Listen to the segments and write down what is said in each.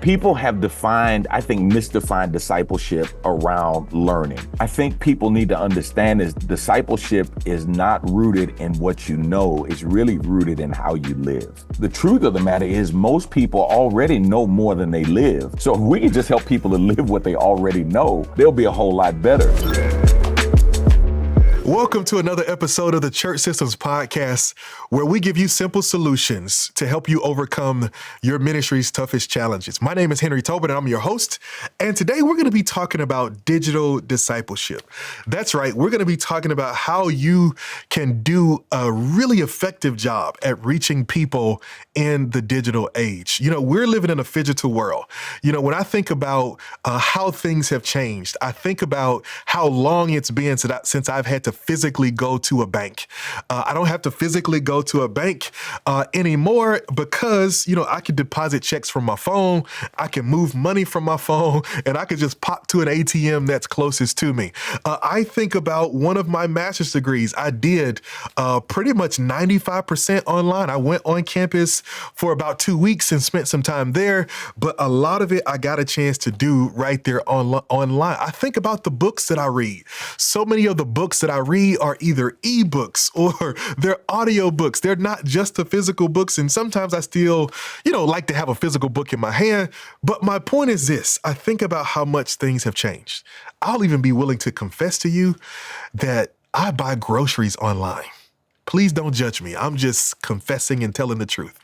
People have defined, I think, misdefined discipleship around learning. I think people need to understand is discipleship is not rooted in what you know, it's really rooted in how you live. The truth of the matter is most people already know more than they live. So if we can just help people to live what they already know, they'll be a whole lot better. Welcome to another episode of the Church Systems Podcast, where we give you simple solutions to help you overcome your ministry's toughest challenges. My name is Henry Tobin, and I'm your host. And today we're going to be talking about digital discipleship. That's right. We're going to be talking about how you can do a really effective job at reaching people in the digital age. You know, we're living in a phygital world. You know, when I think about how things have changed, I think about how long it's been since I've had to physically go to a bank. I don't have to physically go to a bank anymore because, you know, I can deposit checks from my phone, I can move money from my phone, and I can just pop to an ATM that's closest to me. I think about one of my master's degrees. I did pretty much 95% online. I went on campus for about 2 weeks and spent some time there, but a lot of it I got a chance to do right there online. I think about the books that I read. So many of the books that I read are either ebooks or they're audio books. They're not just the physical books. And sometimes I still, like to have a physical book in my hand. But my point is this: I think about how much things have changed. I'll even be willing to confess to you that I buy groceries online. Please don't judge me. I'm just confessing and telling the truth.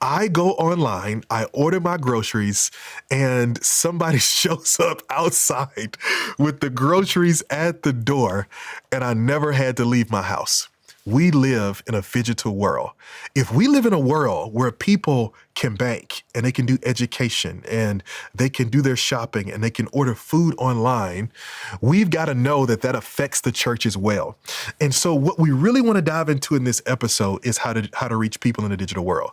I go online, I order my groceries, and somebody shows up outside with the groceries at the door, and I never had to leave my house. We live in a phygital world. If we live in a world where people can bank and they can do education and they can do their shopping and they can order food online, we've got to know that that affects the church as well. And so what we really want to dive into in this episode is how to reach people in the digital world.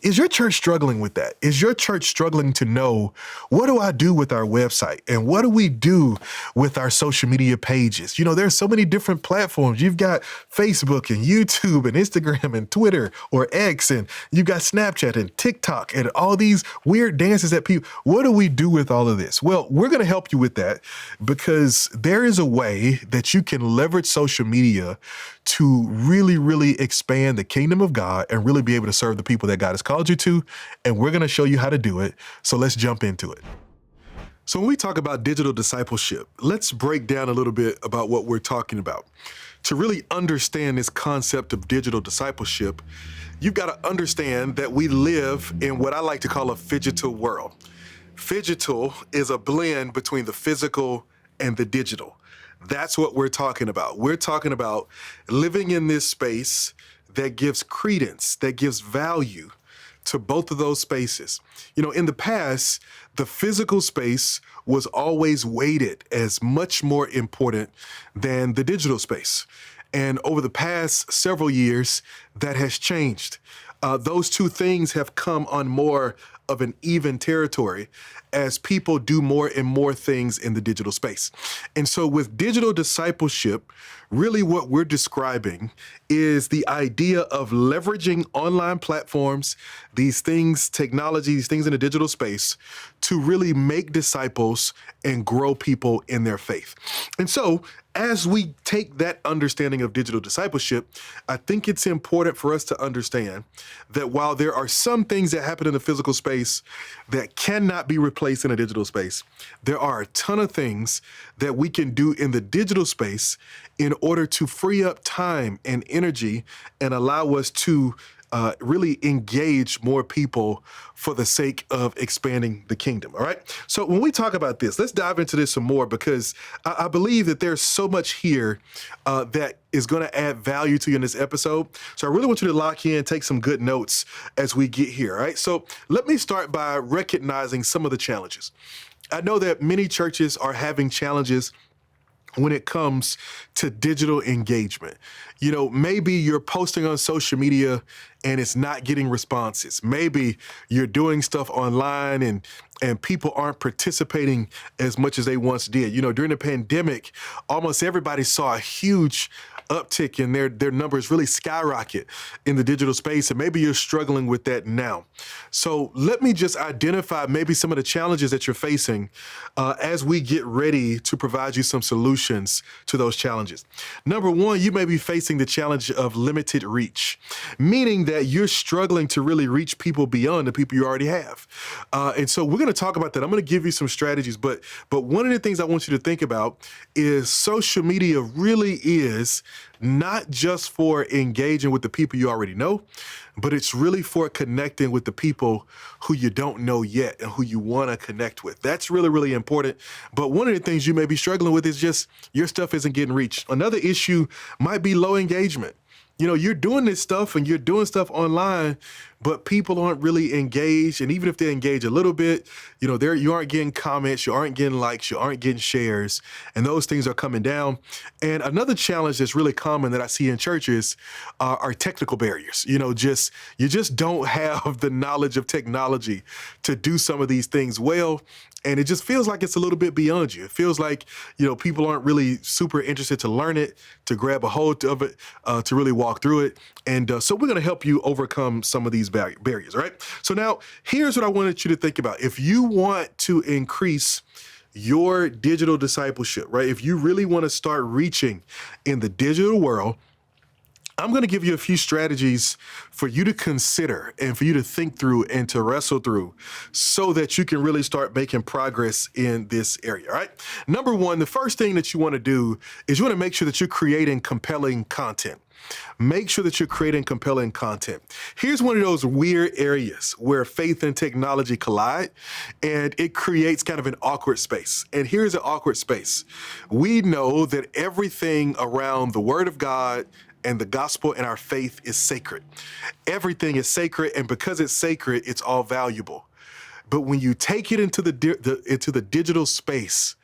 Is your church struggling with that? Is your church struggling to know, what do I do with our website? And what do we do with our social media pages? There's so many different platforms. You've got Facebook and YouTube and Instagram and Twitter or X, and you've got Snapchat and TikTok and all these weird dances that people, what do we do with all of this? Well, we're going to help you with that because there is a way that you can leverage social media to really, really expand the kingdom of God and really be able to serve the people that God has called you to. And we're going to show you how to do it. So let's jump into it. So when we talk about digital discipleship, let's break down a little bit about what we're talking about. To really understand this concept of digital discipleship, you've got to understand that we live in what I like to call a phygital world. Phygital is a blend between the physical and the digital. That's what we're talking about. We're talking about living in this space that gives credence, that gives value to both of those spaces. In the past, the physical space was always weighted as much more important than the digital space. And over the past several years, that has changed. Those two things have come on more of an even territory as people do more and more things in the digital space. And so with digital discipleship, really what we're describing is the idea of leveraging online platforms, these things, technology, these things in the digital space, to really make disciples and grow people in their faith. And so as we take that understanding of digital discipleship, I think it's important for us to understand that while there are some things that happen in the physical space that cannot be replaced in a digital space, there are a ton of things that we can do in the digital space in order to free up time and energy and allow us to really engage more people for the sake of expanding the kingdom, all right? So when we talk about this, let's dive into this some more because I believe that there's so much here that is going to add value to you in this episode. So I really want you to lock in, take some good notes as we get here, all right? So let me start by recognizing some of the challenges. I know that many churches are having challenges when it comes to digital engagement. Maybe you're posting on social media and it's not getting responses. Maybe you're doing stuff online and people aren't participating as much as they once did. During the pandemic, almost everybody saw a huge uptick and their numbers really skyrocket in the digital space, and maybe you're struggling with that now. So let me just identify maybe some of the challenges that you're facing as we get ready to provide you some solutions to those challenges. Number one, you may be facing the challenge of limited reach, meaning that you're struggling to really reach people beyond the people you already have. And so we're going to talk about that. I'm going to give you some strategies, but one of the things I want you to think about is social media really is not just for engaging with the people you already know, but it's really for connecting with the people who you don't know yet and who you want to connect with. That's really, really important. But one of the things you may be struggling with is just your stuff isn't getting reached. Another issue might be low engagement. You know, you're doing this stuff and you're doing stuff online, but people aren't really engaged. And even if they engage a little bit, you know, you aren't getting comments, you aren't getting likes, you aren't getting shares, and those things are coming down. And another challenge that's really common that I see in churches are technical barriers. You know, you just don't have the knowledge of technology to do some of these things well. And it just feels like it's a little bit beyond you. It feels like, you know, people aren't really super interested to learn it, to grab a hold of it, to really walk through it. And so we're going to help you overcome some of these barriers, right? So now here's what I wanted you to think about. If you want to increase your digital discipleship, right? If you really want to start reaching in the digital world, I'm going to give you a few strategies for you to consider and for you to think through and to wrestle through so that you can really start making progress in this area, all right? Number one, the first thing that you want to do is you want to make sure that you're creating compelling content. Make sure that you're creating compelling content. Here's one of those weird areas where faith and technology collide, and it creates kind of an awkward space. And here's an awkward space. We know that everything around the Word of God and the gospel and our faith is sacred. Everything is sacred, and because it's sacred, it's all valuable. But when you take it into the digital space,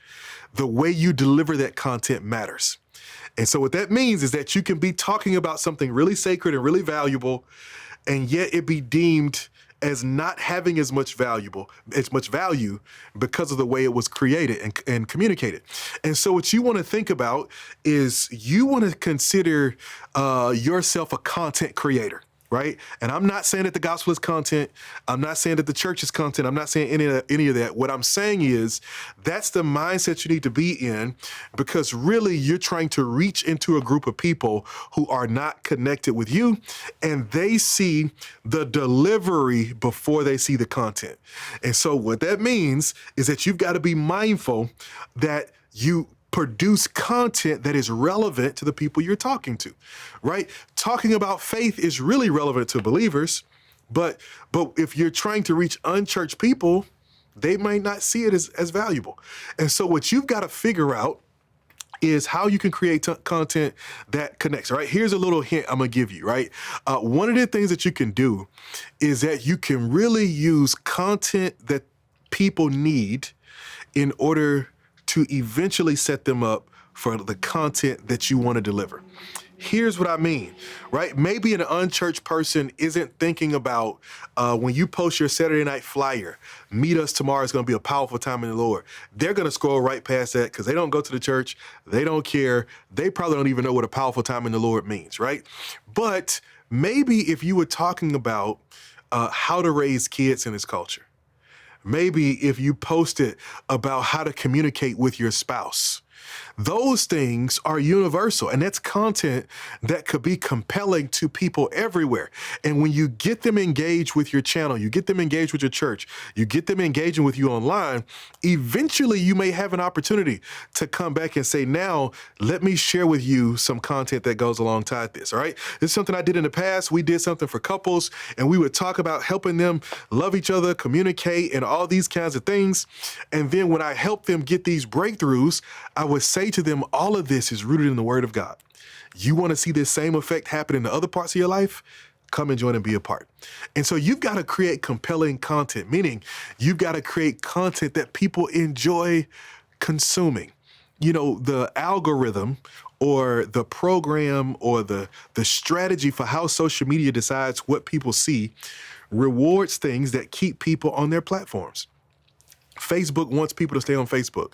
the way you deliver that content matters. And so what that means is that you can be talking about something really sacred and really valuable, and yet it be deemed as not having as much value because of the way it was created and communicated. And so what you want to think about is you want to consider yourself a content creator. Right? And I'm not saying that the gospel is content. I'm not saying that the church is content. I'm not saying any of that. What I'm saying is that's the mindset you need to be in, because really you're trying to reach into a group of people who are not connected with you, and they see the delivery before they see the content. And so what that means is that you've got to be mindful that you produce content that is relevant to the people you're talking to, right? Talking about faith is really relevant to believers, but if you're trying to reach unchurched people, they might not see it as valuable. And so what you've got to figure out is how you can create content that connects, right? Here's a little hint I'm gonna give you, right? One of the things that you can do is that you can really use content that people need in order to eventually set them up for the content that you want to deliver. Here's what I mean, right? Maybe an unchurched person isn't thinking about when you post your Saturday night flyer, meet us tomorrow, it's going to be a powerful time in the Lord. They're going to scroll right past that because they don't go to the church. They don't care. They probably don't even know what a powerful time in the Lord means, right? But maybe if you were talking about how to raise kids in this culture, maybe if you posted about how to communicate with your spouse, those things are universal, and that's content that could be compelling to people everywhere. And when you get them engaged with your channel, you get them engaged with your church, you get them engaging with you online, eventually you may have an opportunity to come back and say, now, let me share with you some content that goes alongside this, all right? This is something I did in the past. We did something for couples, and we would talk about helping them love each other, communicate, and all these kinds of things. And then when I helped them get these breakthroughs, I would say to them, all of this is rooted in the Word of God. You want to see this same effect happen in the other parts of your life? Come and join and be a part. And so you've got to create compelling content, meaning you've got to create content that people enjoy consuming. You know, the algorithm or the program or the strategy for how social media decides what people see rewards things that keep people on their platforms. Facebook wants people to stay on Facebook.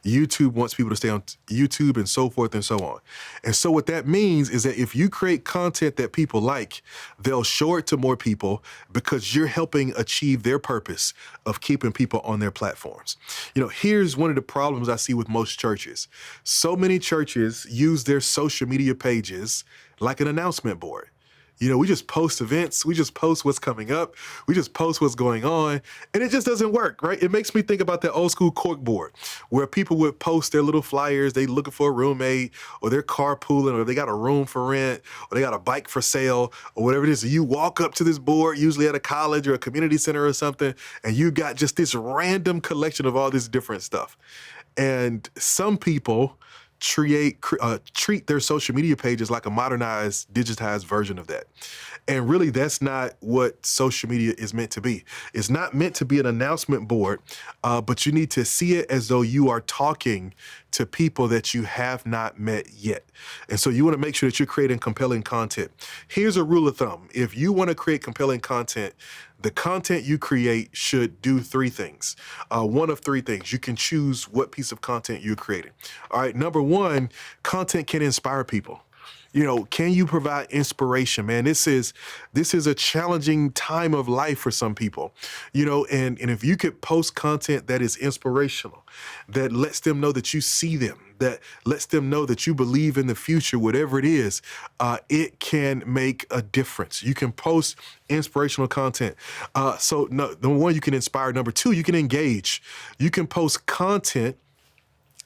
YouTube wants people to stay on YouTube, and so forth and so on. And so what that means is that if you create content that people like, they'll show it to more people because you're helping achieve their purpose of keeping people on their platforms. Here's one of the problems I see with most churches. So many churches use their social media pages like an announcement board. We just post events. We just post what's coming up. We just post what's going on. And it just doesn't work, right? It makes me think about that old school cork board where people would post their little flyers. They looking for a roommate, or they're carpooling, or they got a room for rent, or they got a bike for sale, or whatever it is. So you walk up to this board, usually at a college or a community center or something, and you got just this random collection of all this different stuff. And some people treat their social media pages like a modernized, digitized version of that. And really, that's not what social media is meant to be. It's not meant to be an announcement board, but you need to see it as though you are talking to people that you have not met yet. And so you want to make sure that you're creating compelling content. Here's a rule of thumb. If you want to create compelling content, the content you create should do three things. One of three things. You can choose what piece of content you're creating. All right. Number one, content can inspire people. Can you provide inspiration, man? This is a challenging time of life for some people, and if you could post content that is inspirational, that lets them know that you see them, that lets them know that you believe in the future, whatever it is, it can make a difference. You can post inspirational content. So number one, you can inspire. Number two, you can engage. You can post content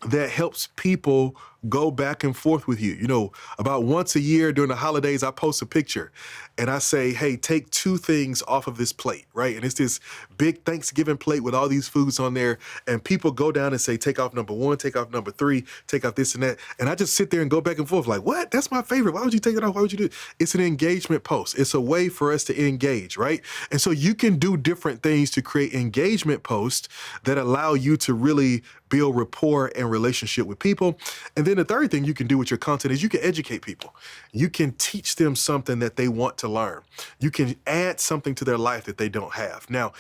that helps people go back and forth with you. About once a year during the holidays, I post a picture and I say, hey, take two things off of this plate, right? And it's this big Thanksgiving plate with all these foods on there. And people go down and say, take off number one, take off number three, take off this and that. And I just sit there and go back and forth like, what? That's my favorite. Why would you take it off? Why would you do it? It's an engagement post. It's a way for us to engage, right? And so you can do different things to create engagement posts that allow you to really build rapport and relationship with people. And then the third thing you can do with your content is you can educate people. You can teach them something that they want to learn. You can add something to their life that they don't have. Now,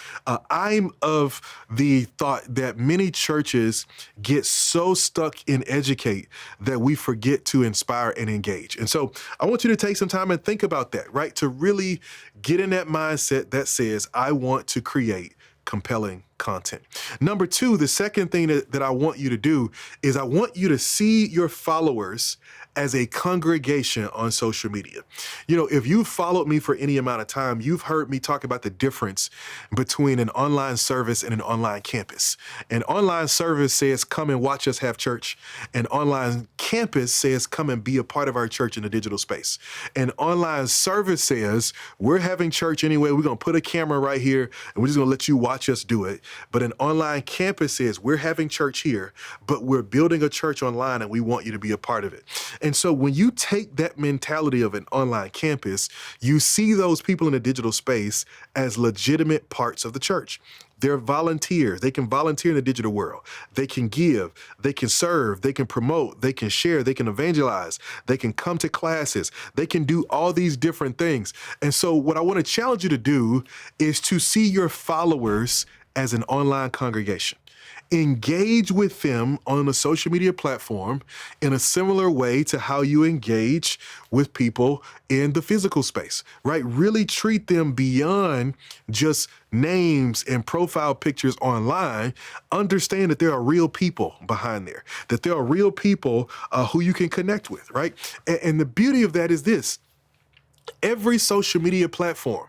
I'm of the thought that many churches get so stuck in educate that we forget to inspire and engage. And so I want you to take some time and think about that, right? To really get in that mindset that says, I want to create compelling content. Number two, the second thing that I want you to do is I want you to see your followers as a congregation on social media. If you've followed me for any amount of time, you've heard me talk about the difference between an online service and an online campus. An online service says, come and watch us have church. An online campus says, come and be a part of our church in the digital space. An online service says, we're having church anyway. We're going to put a camera right here and we're just going to let you watch us do it. But an online campus says, we're having church here, but we're building a church online and we want you to be a part of it. And so when you take that mentality of an online campus, you see those people in the digital space as legitimate parts of the church. They're volunteers. They can volunteer in the digital world. They can give, they can serve, they can promote, they can share, they can evangelize, they can come to classes, they can do all these different things. And so what I want to challenge you to do is to see your followers as an online congregation. Engage with them on a social media platform in a similar way to how you engage with people in the physical space, right? Really treat them beyond just names and profile pictures online. Understand that there are real people behind there, that there are real people who you can connect with, right? And the beauty of that is this: every social media platform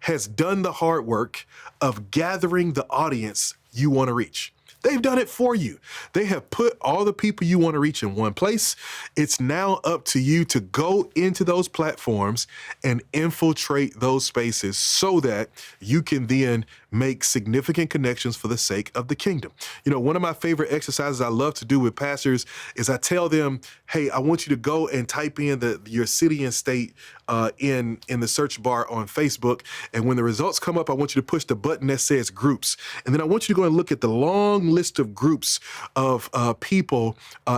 has done the hard work of gathering the audience you want to reach. They've done it for you. They have put all the people you want to reach in one place. It's now up to you to go into those platforms and infiltrate those spaces so that you can then make significant connections for the sake of the kingdom. One of my favorite exercises I love to do with pastors is I tell them, hey, I want you to go and type in your city and state in the search bar on Facebook. And when the results come up, I want you to push the button that says groups. And then I want you to go and look at the long list of groups of people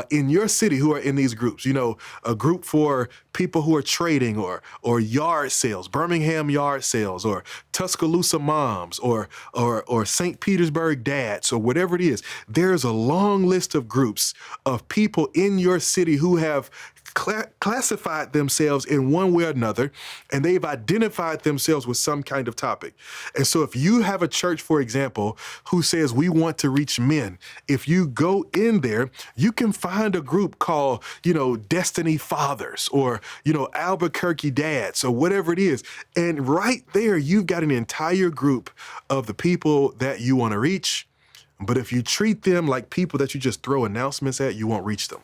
in your city who are in these groups. A group for people who are trading or yard sales, Birmingham yard sales, or Tuscaloosa moms, or or St. Petersburg dads or whatever it is. There's a long list of groups of people in your city who have classified themselves in one way or another, and they've identified themselves with some kind of topic. And so if you have a church, for example, who says we want to reach men, if you go in there, you can find a group called, Destiny Fathers or, Albuquerque Dads or whatever it is. And right there, you've got an entire group of the people that you want to reach. But if you treat them like people that you just throw announcements at, you won't reach them.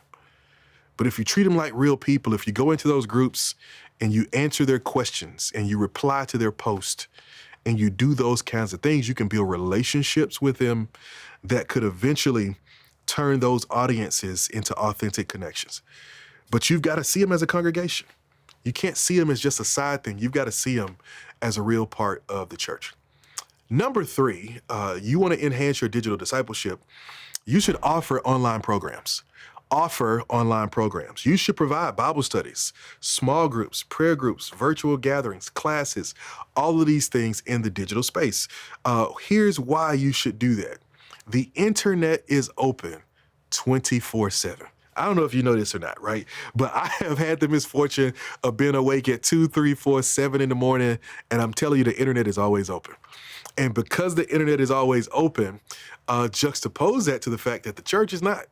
But if you treat them like real people, if you go into those groups and you answer their questions and you reply to their post and you do those kinds of things, you can build relationships with them that could eventually turn those audiences into authentic connections. But you've got to see them as a congregation. You can't see them as just a side thing. You've got to see them as a real part of the church. Number 3, you want to enhance your digital discipleship. You should offer online programs. You should provide Bible studies, small groups, prayer groups, virtual gatherings, classes, all of these things in the digital space. Here's why you should do that. The internet is open 24/7. I don't know if you know this or not, right? But I have had the misfortune of being awake at 2, 3, 4, 7 in the morning, and I'm telling you, the internet is always open. And because the internet is always open, juxtapose that to the fact that the church is not.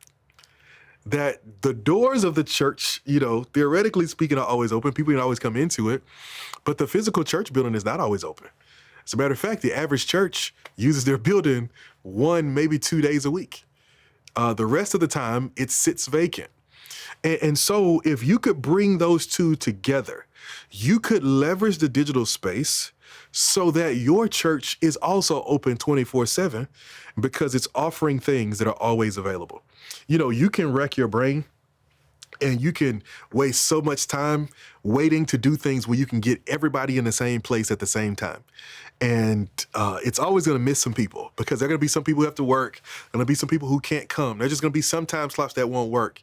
That the doors of the church, theoretically speaking, are always open. People can always come into it, but the physical church building is not always open. As a matter of fact, the average church uses their building 1, maybe 2 days a week. The rest of the time, it sits vacant. And so if you could bring those two together, you could leverage the digital space so that your church is also open 24/7 because it's offering things that are always available. You can wreck your brain and you can waste so much time waiting to do things where you can get everybody in the same place at the same time. And it's always going to miss some people because there are going to be some people who have to work. There are going to be some people who can't come. There's just going to be some time slots that won't work.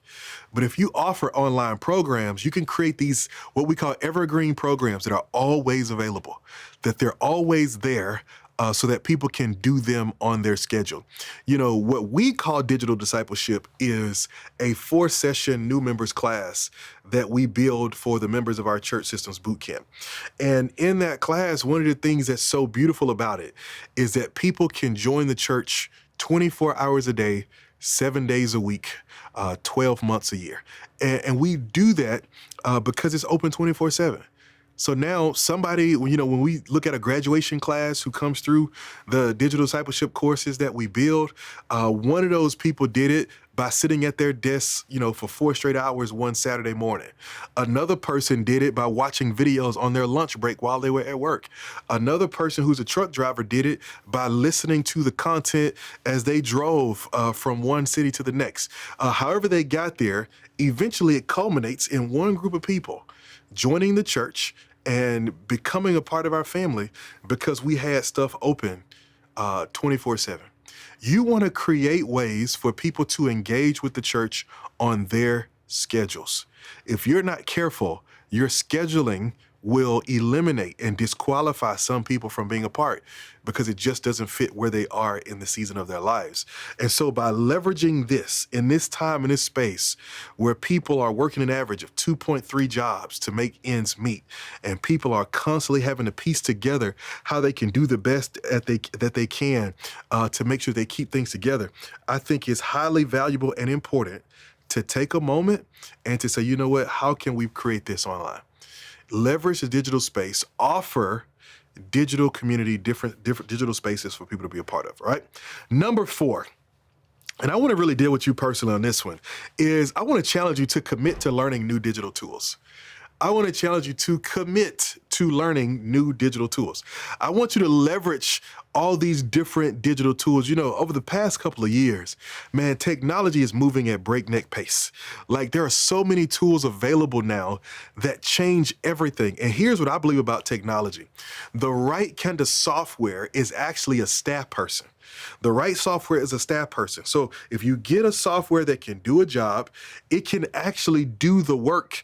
But if you offer online programs, you can create these, what we call evergreen programs that are always available, that they're always there. So that people can do them on their schedule. What we call digital discipleship is a 4-session new members class that we build for the members of our church systems boot camp. And in that class, one of the things that's so beautiful about it is that people can join the church 24 hours a day, 7 days a week, 12 months a year. And we do that because it's open 24/7. So now somebody, when we look at a graduation class who comes through the digital discipleship courses that we build, one of those people did it by sitting at their desks, for 4 straight hours one Saturday morning. Another person did it by watching videos on their lunch break while they were at work. Another person who's a truck driver did it by listening to the content as they drove from one city to the next. However they got there, eventually it culminates in one group of people joining the church and becoming a part of our family because we had stuff open 24/7. You want to create ways for people to engage with the church on their schedules. If you're not careful, your scheduling will eliminate and disqualify some people from being a part because it just doesn't fit where they are in the season of their lives. And so by leveraging this in this time, in this space where people are working an average of 2.3 jobs to make ends meet, and people are constantly having to piece together how they can do the best that they can to make sure they keep things together, I think it's highly valuable and important to take a moment and to say, how can we create this online? Leverage the digital space, offer digital community, different digital spaces for people to be a part of, right? Number 4, and I want to really deal with you personally on this one, is I want to challenge you to commit to learning new digital tools. I want to challenge you to commit to learning new digital tools. I want you to leverage all these different digital tools. Over the past couple of years, man, technology is moving at breakneck pace. Like there are so many tools available now that change everything. And here's what I believe about technology. The right kind of software is actually a staff person. The right software is a staff person. So if you get a software that can do a job, it can actually do the work,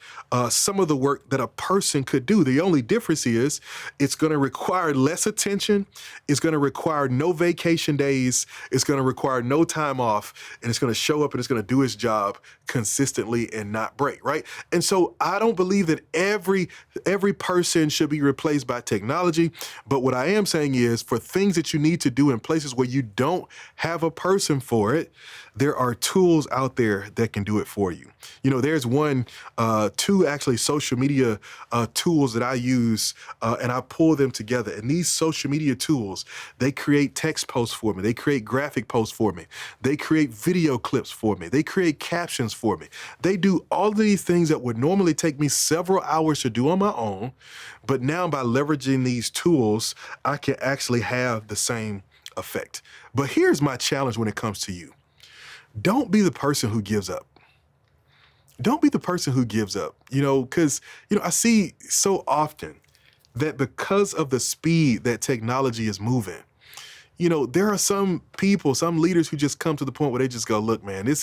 some of the work that a person could do. The only difference is it's going to require less attention. It's going to require no vacation days. It's going to require no time off, and it's going to show up and it's going to do its job consistently and not break, right? And so I don't believe that every person should be replaced by technology. But what I am saying is, for things that you need to do in places where you don't have a person for it, there are tools out there that can do it for you. You know, there's two actually social media tools that I use, and I pull them together. And these social media tools, they create text posts for me. They create graphic posts for me. They create video clips for me. They create captions for me. They do all of these things that would normally take me several hours to do on my own. But now by leveraging these tools, I can actually have the same effect. But here's my challenge when it comes to you. Don't be the person who gives up. Don't be the person who gives up, because, I see so often that because of the speed that technology is moving, there are some people, some leaders who just come to the point where they just go, look, man,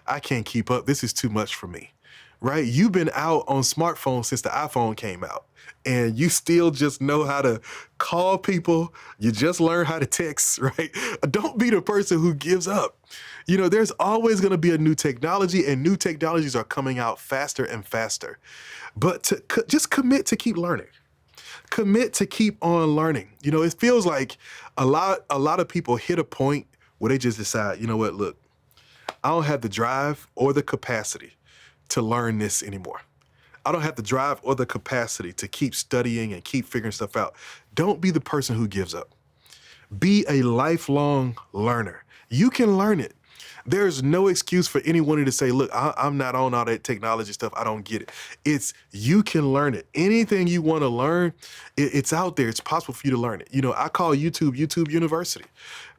I can't keep up. This is too much for me, right? You've been out on smartphones since the iPhone came out, and you still just know how to call people. You just learn how to text, right? Don't be the person who gives up. There's always going to be a new technology, and new technologies are coming out faster and faster. But just commit to keep learning. Commit to keep on learning. It feels like a lot of people hit a point where they just decide, you know what, look, I don't have the drive or the capacity to learn this anymore. I don't have the drive or the capacity to keep studying and keep figuring stuff out. Don't be the person who gives up. Be a lifelong learner. You can learn it. There's no excuse for anyone to say, look, I'm not on all that technology stuff. I don't get it. You can learn it. Anything you want to learn, it's out there. It's possible for you to learn it. I call YouTube University,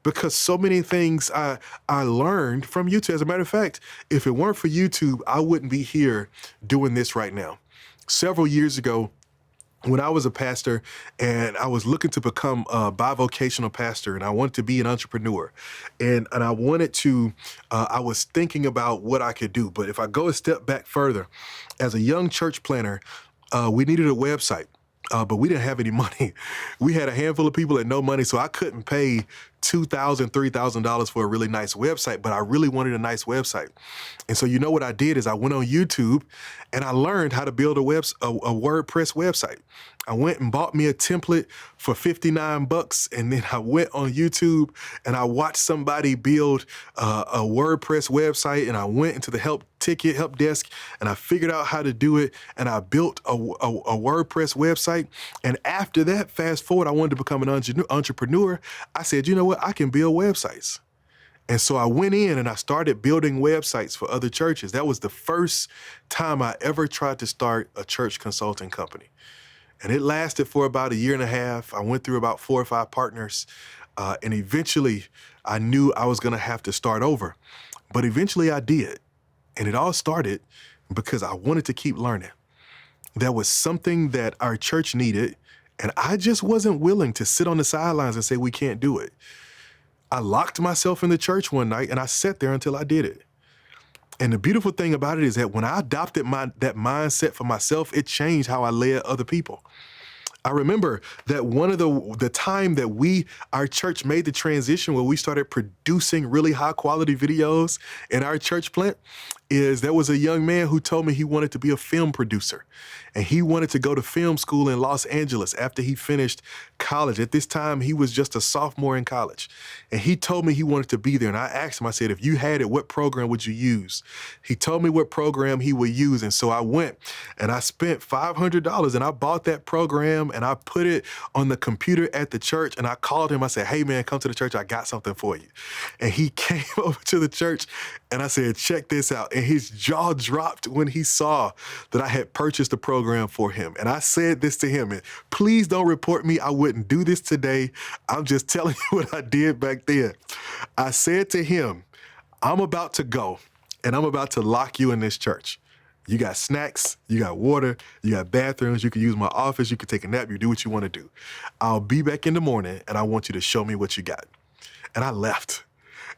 because so many things I learned from YouTube. As a matter of fact, if it weren't for YouTube, I wouldn't be here doing this right now. Several years ago, when I was a pastor and I was looking to become a bivocational pastor, and I wanted to be an entrepreneur, and I wanted to, I was thinking about what I could do. But if I go a step back further, as a young church planner, we needed a website. But we didn't have any money. We had a handful of people and no money, so I couldn't pay $2,000, $3,000 for a really nice website, but I really wanted a nice website. And so what I did is I went on YouTube and I learned how to build a WordPress website. I went and bought me a template for $59, and then I went on YouTube and I watched somebody build a WordPress website, and I went into the help desk, and I figured out how to do it, and I built a WordPress website. And after that, fast forward, I wanted to become an entrepreneur. I said, you know what, I can build websites. And so I went in and I started building websites for other churches. That was the first time I ever tried to start a church consulting company. And it lasted for about a year and a half. I went through about 4 or 5 partners. And eventually I knew I was going to have to start over. But eventually I did. And it all started because I wanted to keep learning. There was something that our church needed, and I just wasn't willing to sit on the sidelines and say, we can't do it. I locked myself in the church one night and I sat there until I did it. And the beautiful thing about it is that when I adopted that mindset for myself, it changed how I led other people. I remember that one of the time that our church made the transition where we started producing really high quality videos in our church plant, is there was a young man who told me he wanted to be a film producer, and he wanted to go to film school in Los Angeles after he finished college. At this time, he was just a sophomore in college, and he told me he wanted to be there. And I asked him, I said, if you had it, what program would you use? He told me what program he would use. And so I went and I spent $500 and I bought that program and I put it on the computer at the church, and I called him. I said, hey man, come to the church. I got something for you. And he came over to the church and I said, check this out. And his jaw dropped when he saw that I had purchased a program for him. And I said this to him, and please don't report me. I wouldn't do this today. I'm just telling you what I did back then. I said to him, I'm about to go and I'm about to lock you in this church. You got snacks, you got water, you got bathrooms, you can use my office, you can take a nap, you do what you want to do. I'll be back in the morning and I want you to show me what you got. and I left.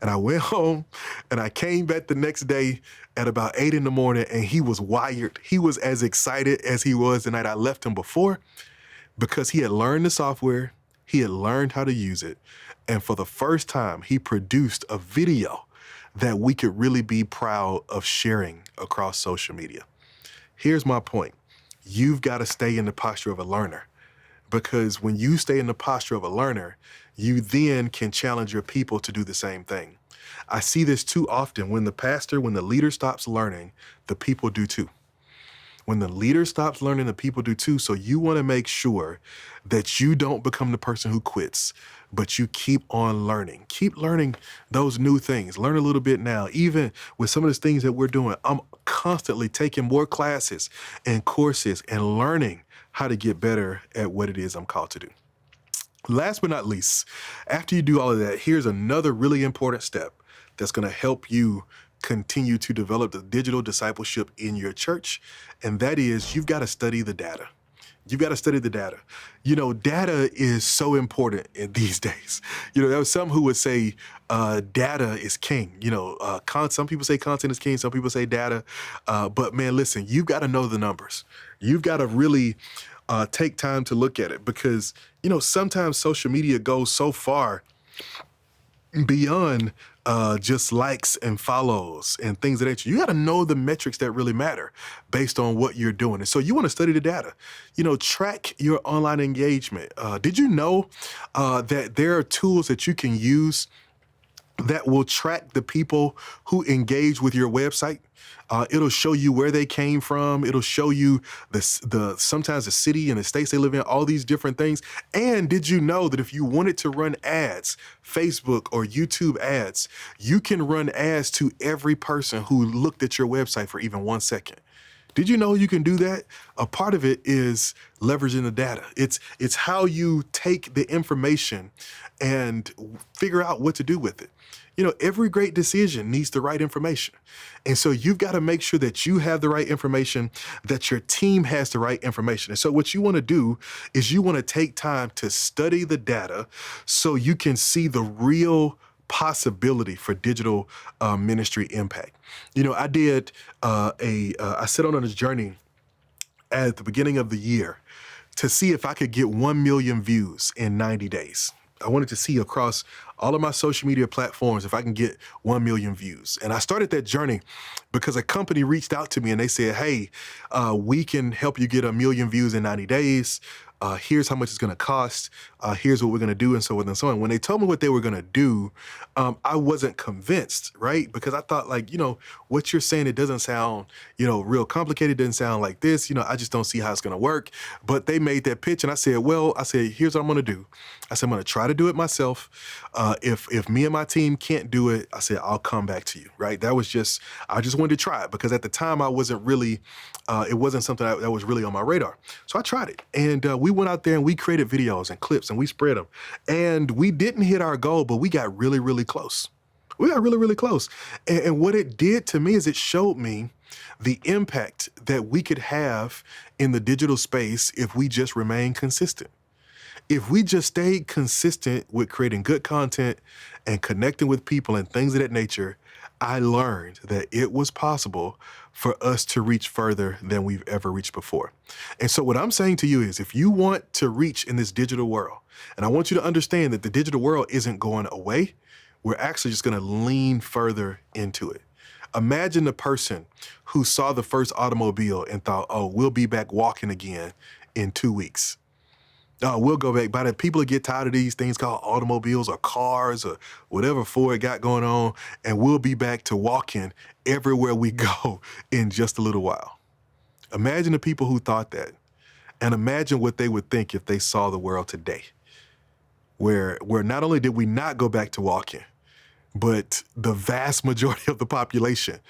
And I went home and I came back the next day at about 8 in the morning, and he was wired. He was as excited as he was the night I left him before, because he had learned the software, he had learned how to use it. And for the first time, he produced a video that we could really be proud of sharing across social media. Here's my point. You've got to stay in the posture of a learner, because when you stay in the posture of a learner, you then can challenge your people to do the same thing. I see this too often. When the leader stops learning, the people do too. When the leader stops learning, the people do too. So you want to make sure that you don't become the person who quits, but you keep on learning. Keep learning those new things. Learn a little bit now. Even with some of the things that we're doing, I'm constantly taking more classes and courses and learning how to get better at what it is I'm called to do. Last but not least, after you do all of that, here's another really important step that's going to help you continue to develop the digital discipleship in your church. And that is, you've got to study the data. You've got to study the data. Data is so important in these days. There was some who would say data is king. Some people say content is king. Some people say data. But man, listen, you've got to know the numbers. You've got to really take time to look at it, because, sometimes social media goes so far beyond just likes and follows and things of that nature. You got to know the metrics that really matter based on what you're doing. And so you want to study the data, track your online engagement. Did you know that there are tools that you can use that will track the people who engage with your website? It'll show you where they came from. It'll show you sometimes the city and the states they live in, all these different things. And did you know that if you wanted to run ads, Facebook or YouTube ads, you can run ads to every person who looked at your website for even 1 second? Did you know you can do that? A part of it is leveraging the data. It's how you take the information and figure out what to do with it. Every great decision needs the right information. And so you've got to make sure that you have the right information, that your team has the right information. And so what you want to do is you want to take time to study the data so you can see the real possibility for digital ministry impact. I set on this journey at the beginning of the year to see if I could get 1 million views in 90 days. I wanted to see across all of my social media platforms if I can get 1 million views. And I started that journey because a company reached out to me and they said, hey, we can help you get 1 million views in 90 days. Here's how much it's going to cost. Here's what we're going to do, and so on and so on. When they told me what they were going to do, I wasn't convinced, right? Because I thought, what you're saying, it doesn't sound, real complicated. It doesn't sound like this. I just don't see how it's going to work. But they made that pitch, and I said, here's what I'm going to do. I said, I'm going to try to do it myself. If me and my team can't do it, I said, I'll come back to you, right? I just wanted to try it, because at the time I wasn't really, it wasn't something that was really on my radar. So I tried it, and we went out there and we created videos and clips and we spread them. And we didn't hit our goal, but we got really, really close. We got really, really close. And what it did to me is it showed me the impact that we could have in the digital space if we just remain consistent. If we just stayed consistent with creating good content and connecting with people and things of that nature, I learned that it was possible for us to reach further than we've ever reached before. And so what I'm saying to you is, if you want to reach in this digital world, and I want you to understand that the digital world isn't going away, we're actually just going to lean further into it. Imagine the person who saw the first automobile and thought, oh, we'll be back walking again in 2 weeks. We'll go back. By the people that get tired of these things called automobiles or cars or whatever Ford got going on, and we'll be back to walking everywhere we go in just a little while. Imagine the people who thought that, and imagine what they would think if they saw the world today, where not only did we not go back to walking, but the vast majority of the population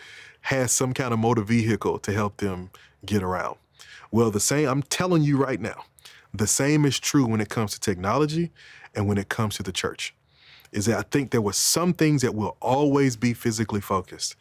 has some kind of motor vehicle to help them get around. Well, I'm telling you right now, the same is true when it comes to technology and when it comes to the church. Is that I think there were some things that will always be physically focused,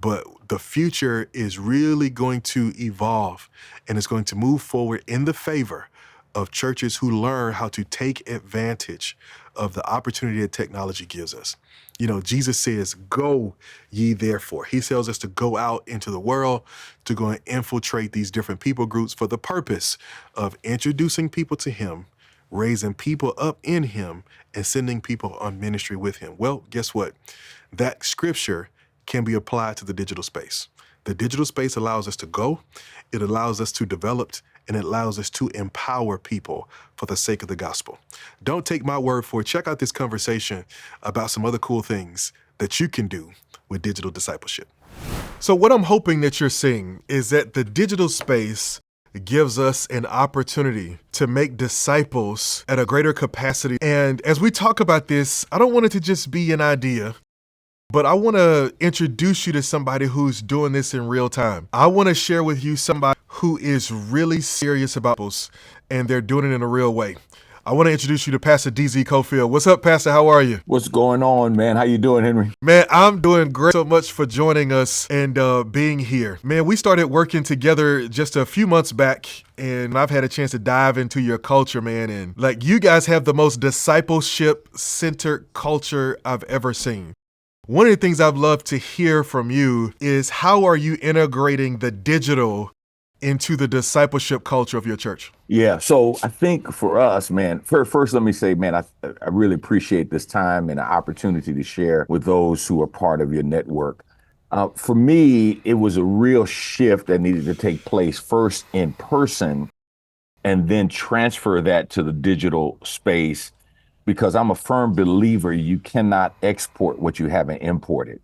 but the future is really going to evolve and it's going to move forward in the favor of churches who learn how to take advantage of the opportunity that technology gives us. You know, Jesus says, "Go ye therefore." He tells us to go out into the world, to go and infiltrate these different people groups for the purpose of introducing people to him, raising people up in him, and sending people on ministry with him. Well, guess what? That scripture can be applied to the digital space. The digital space allows us to go, it allows us to develop, and it allows us to empower people for the sake of the gospel. Don't take my word for it. Check out this conversation about some other cool things that you can do with digital discipleship. So what I'm hoping that you're seeing is that the digital space gives us an opportunity to make disciples at a greater capacity. And as we talk about this, I don't want it to just be an idea, but I want to introduce you to somebody who's doing this in real time. I want to share with you somebody who is really serious about this, and they're doing it in a real way. I want to introduce you to Pastor DZ Cofield. What's up, Pastor? How are you? What's going on, man? How you doing, Henry? Man, I'm doing great. So much for joining us and being here. Man, we started working together just a few months back, and I've had a chance to dive into your culture, man. And like, you guys have the most discipleship-centered culture I've ever seen. One of the things I've loved to hear from you is how are you integrating the digital into the discipleship culture of your church? Yeah, so I think for us, man, first let me say, man, I really appreciate this time and the opportunity to share with those who are part of your network. For me, it was a real shift that needed to take place first in person and then transfer that to the digital space, because I'm a firm believer you cannot export what you haven't imported.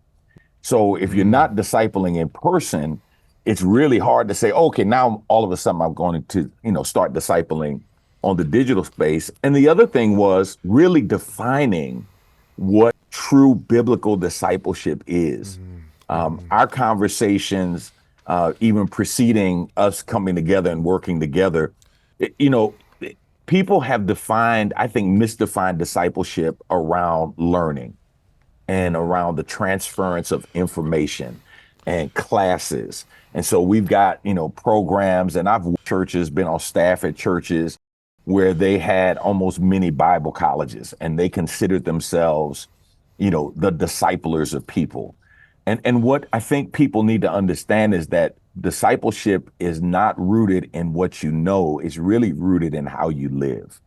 So if you're not discipling in person, it's really hard to say, okay, now all of a sudden I'm going to, start discipling on the digital space. And the other thing was really defining what true biblical discipleship is. Our conversations, even preceding us coming together and working together, people have defined, I think, misdefined discipleship around learning and around the transference of information and classes. And so we've got, programs, and I've churches, been on staff at churches where they had almost mini Bible colleges, and they considered themselves, the disciplers of people. And what I think people need to understand is that discipleship is not rooted in what you know, it's really rooted in how you live.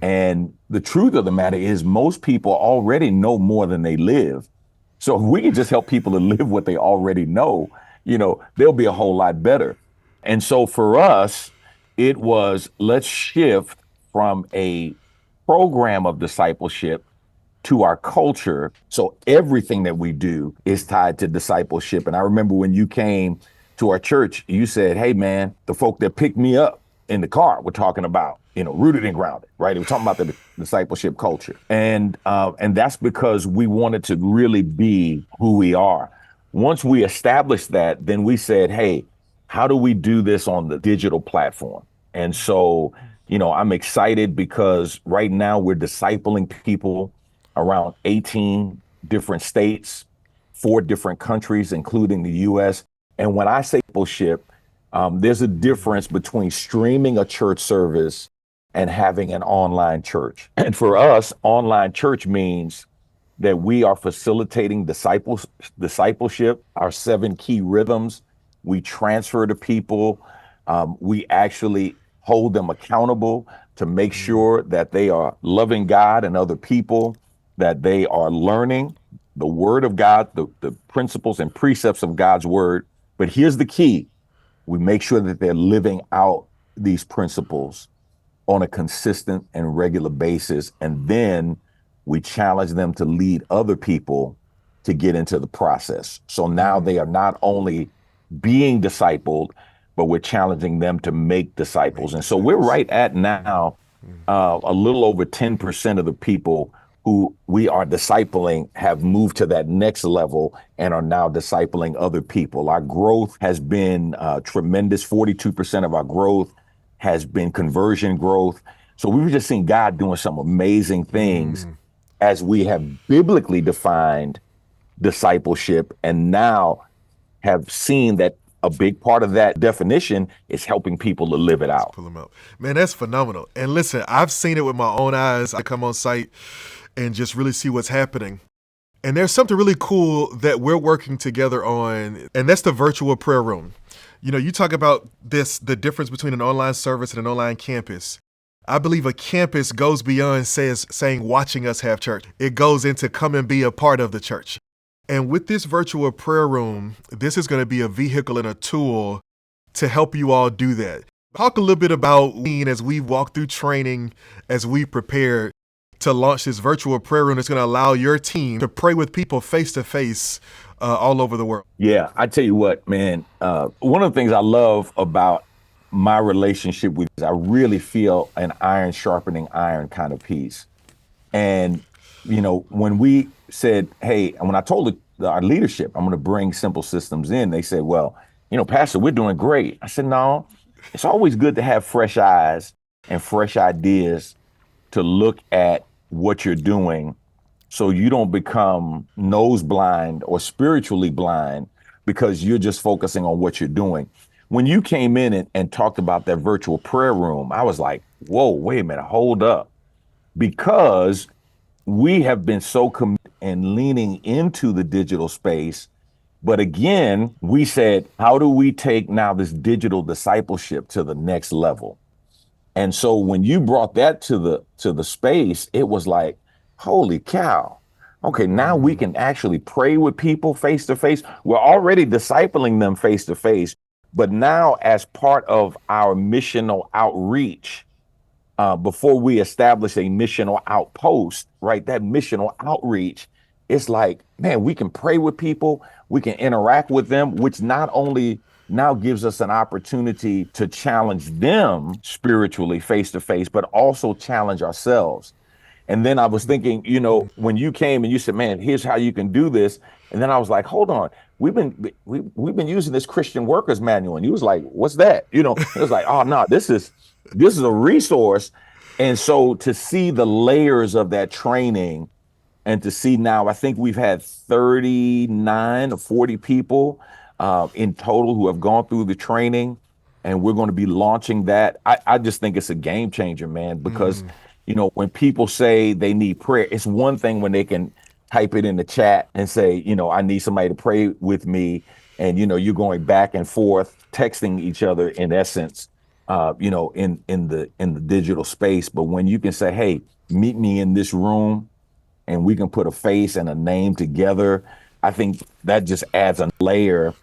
And the truth of the matter is most people already know more than they live. So if we can just help people to live what they already know, they'll be a whole lot better. And so for us, it was, let's shift from a program of discipleship to our culture. So everything that we do is tied to discipleship. And I remember when you came to our church, you said, hey, man, the folk that picked me up in the car were talking about, rooted and grounded, right? They were talking about the discipleship culture. And that's because we wanted to really be who we are. Once we established that, then we said, hey, how do we do this on the digital platform? And so, I'm excited because right now we're discipling people around 18 different states, 4 different countries, including the US. And when I say discipleship, there's a difference between streaming a church service and having an online church. And for us, online church means that we are facilitating discipleship, our 7 key rhythms. We transfer to people. We actually hold them accountable to make sure that they are loving God and other people, that they are learning the word of God, the principles and precepts of God's word. But here's the key. We make sure that they're living out these principles on a consistent and regular basis. And then we challenge them to lead other people to get into the process. So now they are not only being discipled, but we're challenging them to make disciples. And so we're right at now a little over 10% of the people who we are discipling have moved to that next level and are now discipling other people. Our growth has been tremendous. 42% of our growth has been conversion growth. So we've just seen God doing some amazing things as we have biblically defined discipleship, and now have seen that a big part of that definition is helping people to live it out. Pull them out. Man, that's phenomenal. And listen, I've seen it with my own eyes. I come on site and just really see what's happening. And there's something really cool that we're working together on, and that's the virtual prayer room. You know, you talk about this, the difference between an online service and an online campus. I believe a campus goes beyond saying watching us have church. It goes into come and be a part of the church. And with this virtual prayer room, this is going to be a vehicle and a tool to help you all do that. Talk a little bit about as we walk through training, as we prepare to launch this virtual prayer room that's going to allow your team to pray with people face to face all over the world. Yeah, I tell you what, man, one of the things I love about my relationship with is I really feel an iron sharpening iron kind of piece. And, you know, when we said, hey, and when I told our leadership, I'm going to bring Simple Systems in, they said, well, you know, Pastor, we're doing great. I said, no, it's always good to have fresh eyes and fresh ideas to look at what you're doing so you don't become nose blind or spiritually blind because you're just focusing on what you're doing. When you came in and talked about that virtual prayer room, I was like, whoa, wait a minute, hold up. Because we have been so committed and leaning into the digital space. But again, we said, how do we take now this digital discipleship to the next level? And so when you brought that to the space, it was like, holy cow. Okay, now we can actually pray with people face to face. We're already discipling them face to face, but now as part of our missional outreach, before we establish a missional outpost, right? That missional outreach, it's like, man, we can pray with people, we can interact with them, which not only now gives us an opportunity to challenge them spiritually face to face, but also challenge ourselves. And then I was thinking, you know, when you came and you said, man, here's how you can do this. And then I was like, hold on, we've been using this Christian workers manual. And he was like, what's that? You know, it was like, oh no, this is a resource. And so to see the layers of that training and to see now, I think we've had 39 or 40 people in total who have gone through the training, and we're going to be launching that. I just think it's a game changer, man, because, you know, when people say they need prayer, it's one thing when they can type it in the chat and say, you know, I need somebody to pray with me. And, you know, you're going back and forth, texting each other in essence, you know, in the digital space. But when you can say, hey, meet me in this room, and we can put a face and a name together, I think that just adds a layer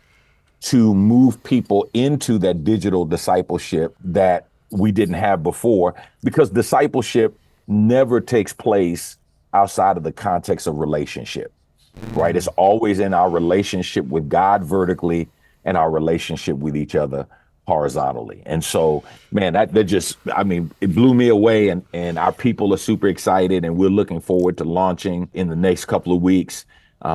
to move people into that digital discipleship that we didn't have before, because discipleship never takes place outside of the context of relationship, right? It's always in our relationship with God vertically and our relationship with each other horizontally. And so, man, that just, I mean, it blew me away, and our people are super excited, and we're looking forward to launching in the next couple of weeks.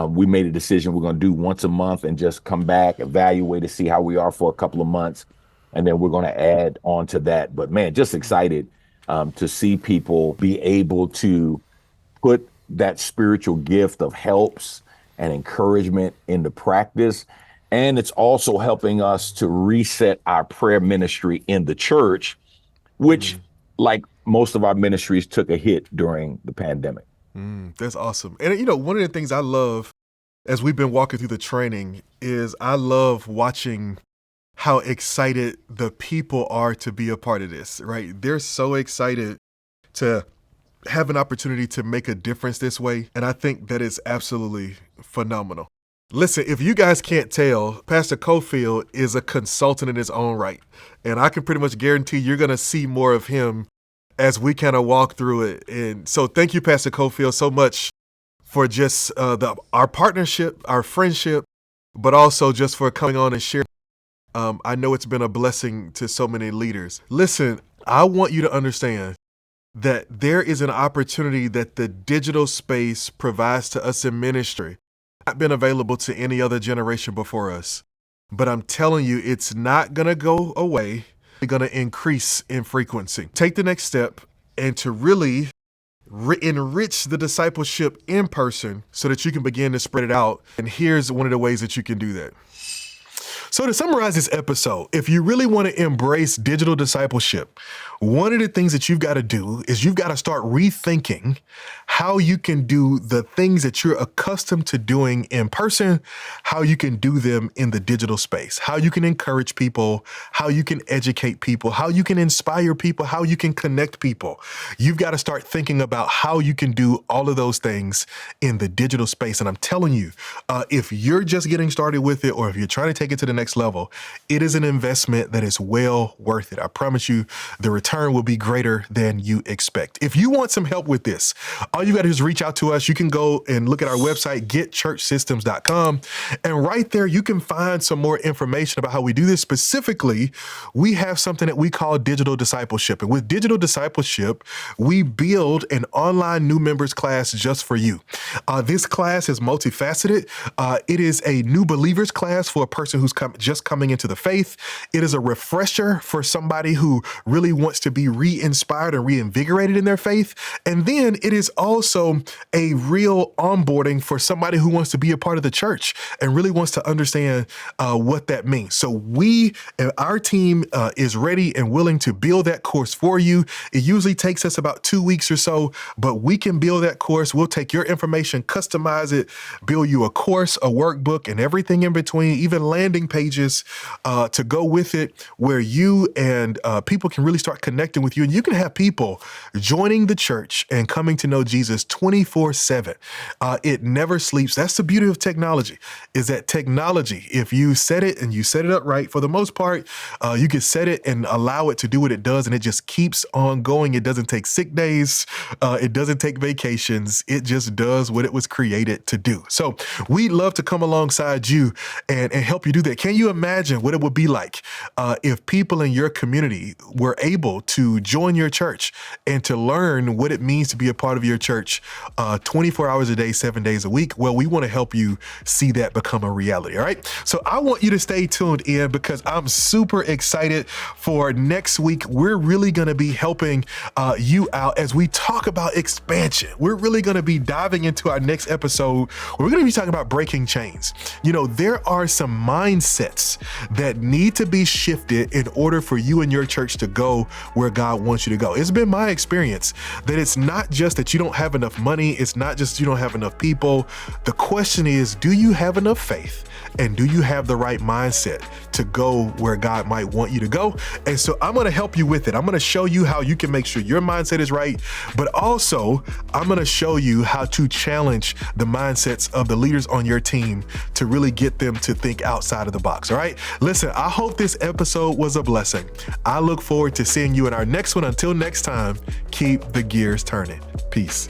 We made a decision we're going to do once a month and just come back, evaluate to see how we are for a couple of months. And then we're going to add on to that. But man, just excited to see people be able to put that spiritual gift of helps and encouragement into practice. And it's also helping us to reset our prayer ministry in the church, which, like most of our ministries, took a hit during the pandemic. That's awesome. And, you know, one of the things I love as we've been walking through the training is I love watching how excited the people are to be a part of this, right? They're so excited to have an opportunity to make a difference this way. And I think that is absolutely phenomenal. Listen, if you guys can't tell, Pastor Cofield is a consultant in his own right. And I can pretty much guarantee you're going to see more of him as we kind of walk through it. And so thank you, Pastor Cofield, so much for just our partnership, our friendship, but also just for coming on and sharing. I know it's been a blessing to so many leaders. Listen, I want you to understand that there is an opportunity that the digital space provides to us in ministry, not been available to any other generation before us. But I'm telling you, it's not going to go away. It's going to increase in frequency. Take the next step and to really enrich the discipleship in person so that you can begin to spread it out. And here's one of the ways that you can do that. So to summarize this episode, if you really want to embrace digital discipleship, one of the things that you've got to do is you've got to start rethinking how you can do the things that you're accustomed to doing in person, how you can do them in the digital space, how you can encourage people, how you can educate people, how you can inspire people, how you can connect people. You've got to start thinking about how you can do all of those things in the digital space. And I'm telling you, if you're just getting started with it, or if you're trying to take it to the next level, it is an investment that is well worth it. I promise you, the return will be greater than you expect. If you want some help with this, all you got to do is reach out to us. You can go and look at our website, getchurchsystems.com. And right there, you can find some more information about how we do this. Specifically, we have something that we call digital discipleship. And with digital discipleship, we build an online new members class just for you. This class is multifaceted. It is a new believers class for a person who's just coming into the faith. It is a refresher for somebody who really wants to be re-inspired and reinvigorated in their faith. And then it is also a real onboarding for somebody who wants to be a part of the church and really wants to understand what that means. So our team is ready and willing to build that course for you. It usually takes us about 2 weeks or so, but we can build that course. We'll take your information, customize it, build you a course, a workbook, and everything in between, even landing pages to go with it, where you and people can really start connecting with you. And you can have people joining the church and coming to know Jesus 24/7. It never sleeps. That's the beauty of technology, is that technology, if you set it and you set it up right, for the most part, you can set it and allow it to do what it does, and it just keeps on going. It doesn't take sick days. It doesn't take vacations. It just does what it was created to do. So we'd love to come alongside you and help you do that. Can you imagine what it would be like if people in your community were able to join your church and to learn what it means to be a part of your church 24 hours a day, 7 days a week? Well, we want to help you see that become a reality. All right. So I want you to stay tuned in, because I'm super excited for next week. We're really going to be helping you out as we talk about expansion. We're really going to be diving into our next episode. We're going to be talking about breaking chains. You know, there are some mindsets that need to be shifted in order for you and your church to go where God wants you to go. It's been my experience that it's not just that you don't have enough money. It's not just you don't have enough people. The question is, do you have enough faith? And do you have the right mindset to go where God might want you to go? And so I'm going to help you with it. I'm going to show you how you can make sure your mindset is right, but also I'm going to show you how to challenge the mindsets of the leaders on your team to really get them to think outside of the box. All right. Listen, I hope this episode was a blessing. I look forward to seeing you in our next one. Until next time, keep the gears turning. Peace.